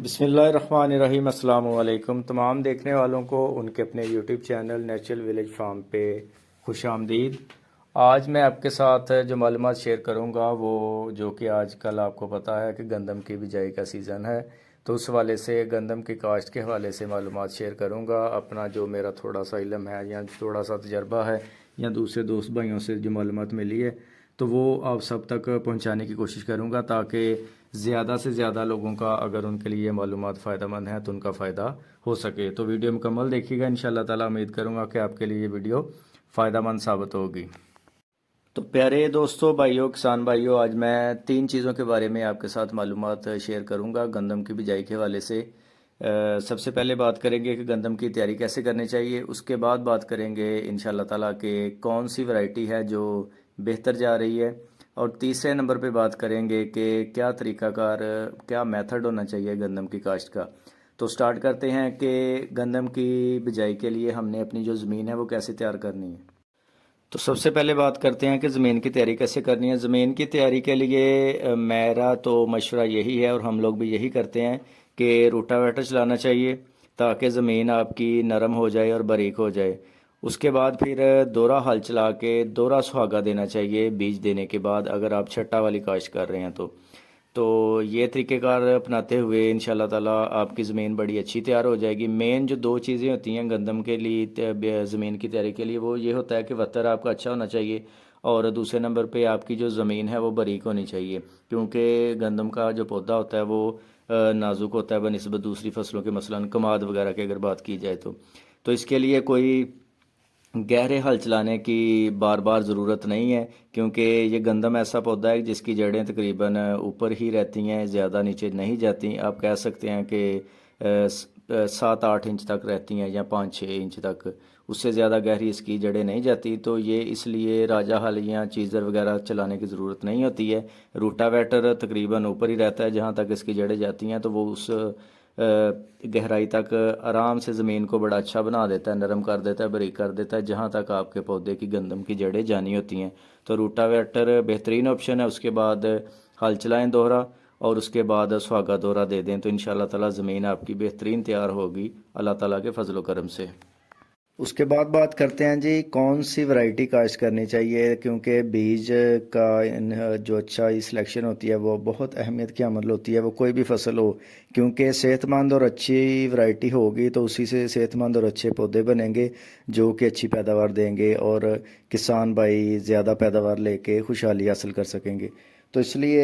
بسم اللہ الرحمن الرحیم۔ السلام علیکم تمام دیکھنے والوں کو ان کے اپنے YouTube channel natural village form پہ خوش آمدید۔ آج میں آپ کے ساتھ جو معلومات شیئر کروں گا وہ جو کہ آج کل آپ کو پتہ ہے کہ گندم کی بجائی کا سیزن ہے، تو اس حوالے سے گندم کی کاشت کے حوالے سے معلومات شیئر کروں گا۔ اپنا جو میرا تھوڑا سا علم ہے یا تھوڑا سا تجربہ ہے یا دوسرے دوست بھائیوں سے جو معلومات ملی ہے تو وہ آپ سب تک پہنچانے کی کوشش کروں گا، تاکہ زیادہ سے زیادہ لوگوں کا اگر ان کے لیے یہ معلومات فائدہ مند ہیں تو ان کا فائدہ ہو سکے۔ تو ویڈیو مکمل دیکھیے گا، انشاءاللہ تعالی امید کروں گا کہ آپ کے لیے یہ ویڈیو فائدہ مند ثابت ہوگی۔ تو پیارے دوستو، بھائیوں، کسان بھائیوں، آج میں 3 چیزوں کے بارے میں آپ کے ساتھ معلومات شیئر کروں گا گندم کی بجائی کے حوالے سے۔ سب سے پہلے بات کریں گے کہ گندم کی تیاری کیسے کرنی چاہیے، اس کے بعد بات کریں گے انشاءاللہ تعالیٰ کہ کون سی ورائٹی ہے جو بہتر جا رہی ہے، اور تیسرے نمبر پہ بات کریں گے کہ کیا طریقہ کار، کیا میتھڈ ہونا چاہیے گندم کی کاشت کا۔ تو سٹارٹ کرتے ہیں کہ گندم کی بجائی کے لیے ہم نے اپنی جو زمین ہے وہ کیسے تیار کرنی ہے۔ تو سب سے پہلے بات کرتے ہیں کہ زمین کی تیاری کیسے کرنی ہے۔ زمین کی تیاری کے لیے میرا تو مشورہ یہی ہے، اور ہم لوگ بھی یہی کرتے ہیں کہ روٹا ویٹر چلانا چاہیے تاکہ زمین آپ کی نرم ہو جائے اور باریک ہو جائے۔ اس کے بعد پھر دورہ ہل چلا کے دورہ سہاگا دینا چاہیے بیج دینے کے بعد، اگر آپ چھٹا والی کاشت کر رہے ہیں تو یہ طریقہ کار اپناتے ہوئے انشاءاللہ تعالیٰ آپ کی زمین بڑی اچھی تیار ہو جائے گی۔ مین جو 2 چیزیں ہوتی ہیں گندم کے لیے زمین کی تیاری کے لیے، وہ یہ ہوتا ہے کہ وتر آپ کا اچھا ہونا چاہیے، اور دوسرے نمبر پہ آپ کی جو زمین ہے وہ باریک ہونی چاہیے، کیونکہ گندم کا جو پودا ہوتا ہے وہ نازک ہوتا ہے بنسبت دوسری فصلوں کے، مثلا کماد وغیرہ کی اگر بات کی جائے تو اس کے لیے کوئی گہرے ہل چلانے کی بار بار ضرورت نہیں ہے، کیونکہ یہ گندم ایسا پودا ہے جس کی جڑیں تقریباً اوپر ہی رہتی ہیں، زیادہ نیچے نہیں جاتی۔ آپ کہہ سکتے ہیں کہ 7-8 انچ تک رہتی ہیں یا 5-6 انچ تک، اس سے زیادہ گہری اس کی جڑیں نہیں جاتی، تو یہ اس لیے راجہ ہل یا چیزر وغیرہ چلانے کی ضرورت نہیں ہوتی ہے۔ روٹا ویٹر تقریباً اوپر ہی رہتا ہے، جہاں تک اس کی جڑیں جاتی ہیں تو وہ اس گہرائی تک آرام سے زمین کو بڑا اچھا بنا دیتا ہے، نرم کر دیتا ہے، باریک کر دیتا ہے، جہاں تک آپ کے پودے کی گندم کی جڑیں جانی ہوتی ہیں۔ تو روٹا ویٹر بہترین آپشن ہے۔ اس کے بعد ہل چلائیں دوہرا، اور اس کے بعد سہاگا دورہ دے دیں، تو انشاءاللہ تعالیٰ زمین آپ کی بہترین تیار ہوگی اللہ تعالیٰ کے فضل و کرم سے۔ اس کے بعد بات کرتے ہیں جی کون سی ورائٹی کاشت کرنی چاہیے، کیونکہ بیج کا جو اچھا سلیکشن ہوتی ہے وہ بہت اہمیت کی عمل ہوتی ہے، وہ کوئی بھی فصل ہو، کیونکہ صحت مند اور اچھی ورائٹی ہوگی تو اسی سے صحت مند اور اچھے پودے بنیں گے جو کہ اچھی پیداوار دیں گے، اور کسان بھائی زیادہ پیداوار لے کے خوشحالی حاصل کر سکیں گے۔ تو اس لیے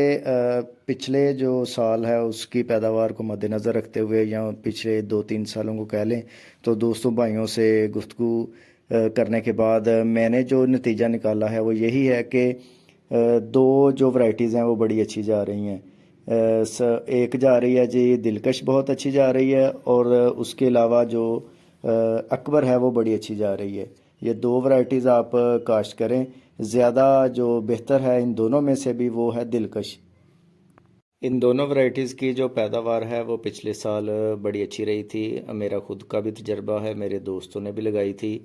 پچھلے جو سال ہے اس کی پیداوار کو مد نظر رکھتے ہوئے، یا پچھلے 2-3 سالوں کو کہہ لیں، تو دوستوں بھائیوں سے گفتگو کرنے کے بعد میں نے جو نتیجہ نکالا ہے وہ یہی ہے کہ 2 جو ورائٹیز ہیں وہ بڑی اچھی جا رہی ہیں۔ ایک جا رہی ہے جی دلکش، بہت اچھی جا رہی ہے، اور اس کے علاوہ جو اکبر ہے وہ بڑی اچھی جا رہی ہے۔ یہ 2 ورائٹیز آپ کاشت کریں، زیادہ جو بہتر ہے ان دونوں میں سے بھی وہ ہے دلکش۔ ان دونوں ورائٹیز کی جو پیداوار ہے وہ پچھلے سال بڑی اچھی رہی تھی، میرا خود کا بھی تجربہ ہے، میرے دوستوں نے بھی لگائی تھی،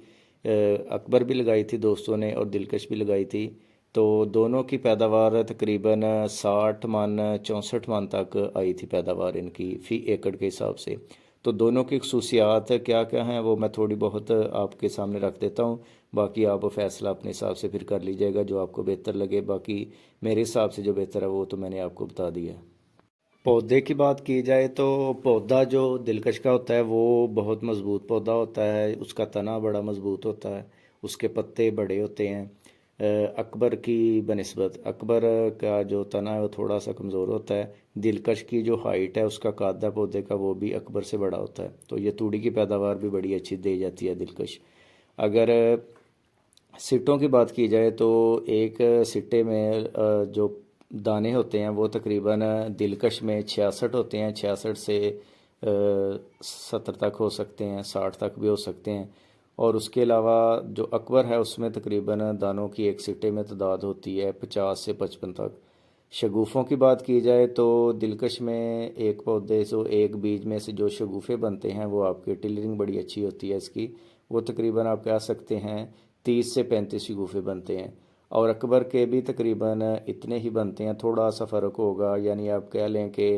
اکبر بھی لگائی تھی دوستوں نے، اور دلکش بھی لگائی تھی، تو دونوں کی پیداوار تقریباً 60 من 64 من تک آئی تھی پیداوار ان کی فی ایکڑ کے حساب سے۔ تو دونوں کی خصوصیات کیا کیا ہیں وہ میں تھوڑی بہت آپ کے سامنے رکھ دیتا ہوں، باقی آپ فیصلہ اپنے حساب سے پھر کر لیجئے گا جو آپ کو بہتر لگے۔ باقی میرے حساب سے جو بہتر ہے وہ تو میں نے آپ کو بتا دیا۔ پودے کی بات کی جائے تو پودا جو دلکش کا ہوتا ہے وہ بہت مضبوط پودا ہوتا ہے، اس کا تنا بڑا مضبوط ہوتا ہے، اس کے پتے بڑے ہوتے ہیں اکبر کی بنسبت۔ اکبر کا جو تنا ہے وہ تھوڑا سا کمزور ہوتا ہے، دلکش کی جو ہائٹ ہے اس کا قاعدہ پودے کا وہ بھی اکبر سے بڑا ہوتا ہے، تو یہ توڑی کی پیداوار بھی بڑی اچھی دے جاتی ہے دلکش۔ اگر سٹوں کی بات کی جائے تو ایک سٹے میں جو دانے ہوتے ہیں وہ تقریباً دلکش میں 66 ہوتے ہیں، 66 سے 70 تک ہو سکتے ہیں، 60 تک بھی ہو سکتے ہیں، اور اس کے علاوہ جو اکبر ہے اس میں تقریباً دانوں کی ایک سٹے میں تعداد ہوتی ہے 50 سے 55 تک۔ شگوفوں کی بات کی جائے تو دلکش میں ایک پودے سے ایک بیج میں سے جو شگوفے بنتے ہیں وہ آپ کی ٹلرنگ بڑی اچھی ہوتی ہے اس کی، وہ تقریباً آپ کہہ سکتے ہیں 30 سے 35 شگوفے بنتے ہیں، اور اکبر کے بھی تقریباً اتنے ہی بنتے ہیں، تھوڑا سا فرق ہوگا، یعنی آپ کہہ لیں کہ